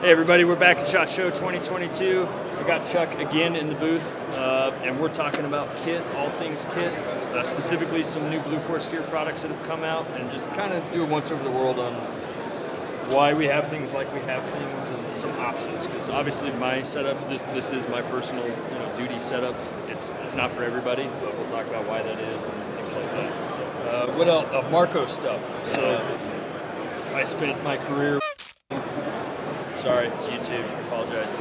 Hey everybody, we're back at SHOT Show 2022. I got Chuck again in the booth, and we're talking about kit, all things kit, specifically some new Blue Force gear products that have come out, and just kind of do a once over the world on why we have things like we have things and some options. Because obviously my setup, this is my personal duty setup. It's not for everybody, but we'll talk about why that is and things like that. So, what else? Marco stuff. So I spent my career. Sorry, it's YouTube. I apologize.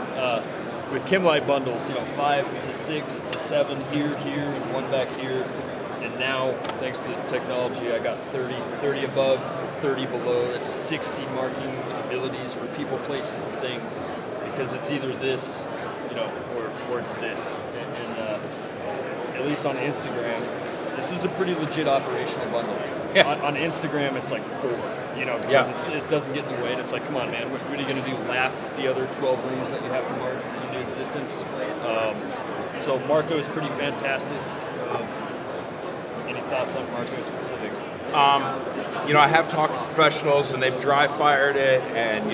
With Kimlite bundles, 5 to 6 to 7 here, and one back here. And now, thanks to technology, I got 30 above, 30 below. That's 60 marking abilities for people, places, and things. Because it's either this, or it's this. And at least on Instagram, this is a pretty legit operational bundle. Yeah. On Instagram, it's like 4. Because it doesn't get in the way, and it's like, come on, man, what are you going to do, laugh the other 12 rooms that you have to mark into existence? So Marco is pretty fantastic. Any thoughts on Marco specific? I have talked to professionals, and they've dry fired it, and,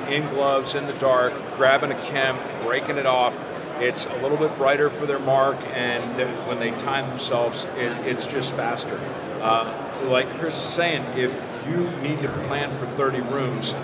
in gloves, in the dark, grabbing a chem, breaking it off. It's a little bit brighter for their mark, and then when they time themselves, it's just faster. Like Chris is saying, if you need to plan for 30 rooms,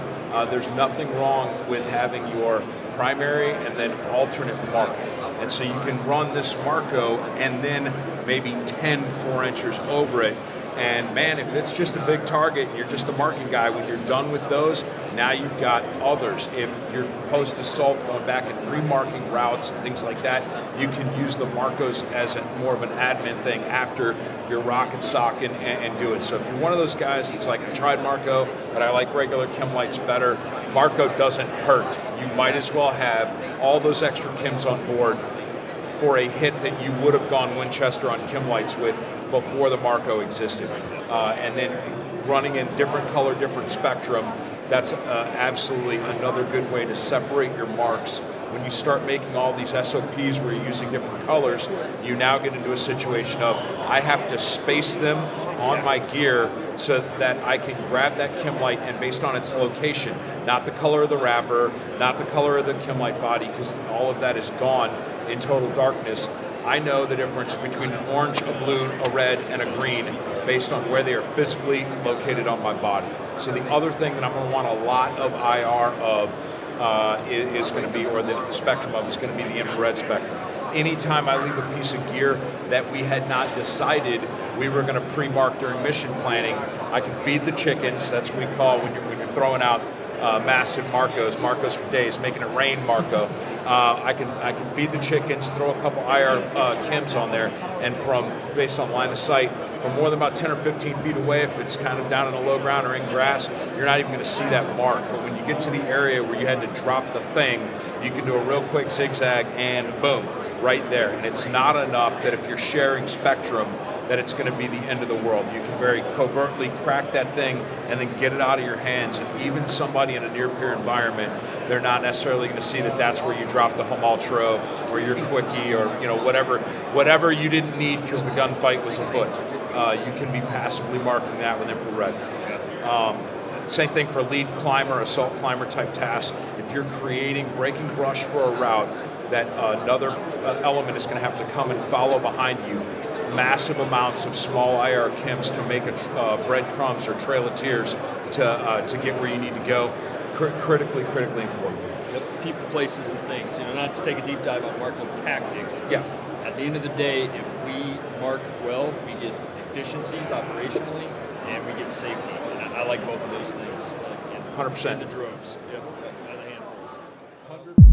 there's nothing wrong with having your primary and then alternate mark. And so you can run this Marco and then maybe 10 4-inchers over it. And man, if it's just a big target and you're just a marking guy, when you're done with those, now you've got others. If you're post-assault going back and remarking routes and things like that, you can use the Marcos as more of an admin thing after your rocket sock and do it. So if you're one of those guys that's like, I tried Marco, but I like regular Kimlites better, Marco doesn't hurt. You might as well have all those extra Kims on board for a hit that you would have gone Winchester on Kimlites with before the Marco existed. And then running in different color, different spectrum, that's absolutely another good way to separate your marks. When you start making all these SOPs where you're using different colors, you now get into a situation of, I have to space them on my gear so that I can grab that Kimlite, and based on its location, not the color of the wrapper, not the color of the Kimlite body, because all of that is gone in total darkness. I know the difference between an orange, a blue, a red, and a green based on where they are physically located on my body. So the other thing that I'm going to want a lot of IR of is going to be, or the spectrum of, is going to be the infrared spectrum. Anytime I leave a piece of gear that we had not decided we were going to pre-mark during mission planning, I can feed the chickens. That's what we call when you're throwing out massive Marcos for days, making it rain Marco. I can feed the chickens, throw a couple IR Kims on there, and based on line of sight, from more than about 10 or 15 feet away, if it's kind of down in the low ground or in grass, you're not even going to see that mark. But when you get to the area where you had to drop the thing, you can do a real quick zigzag and boom, right there. And it's not enough that if you're sharing spectrum that it's going to be the end of the world. You can very covertly crack that thing and then get it out of your hands. And even somebody in a near-peer environment, they're not necessarily going to see that that's where you drop the home ultra or your quickie or whatever you didn't need because the gunfight was afoot. You can be passively marking that with infrared. Same thing for lead climber, assault climber type tasks. If you're creating breaking brush for a route, that another element is going to have to come and follow behind you. Massive amounts of small IR Kims to make breadcrumbs or trail of tears to get where you need to go. Critically important. Yep. People, places, and things. Not to take a deep dive on marking tactics. Yeah. At the end of the day, if we mark well, we get efficiencies operationally, and we get safety. And I like both of those things. 100%. In the droves. Yep. By the handfuls. 100%.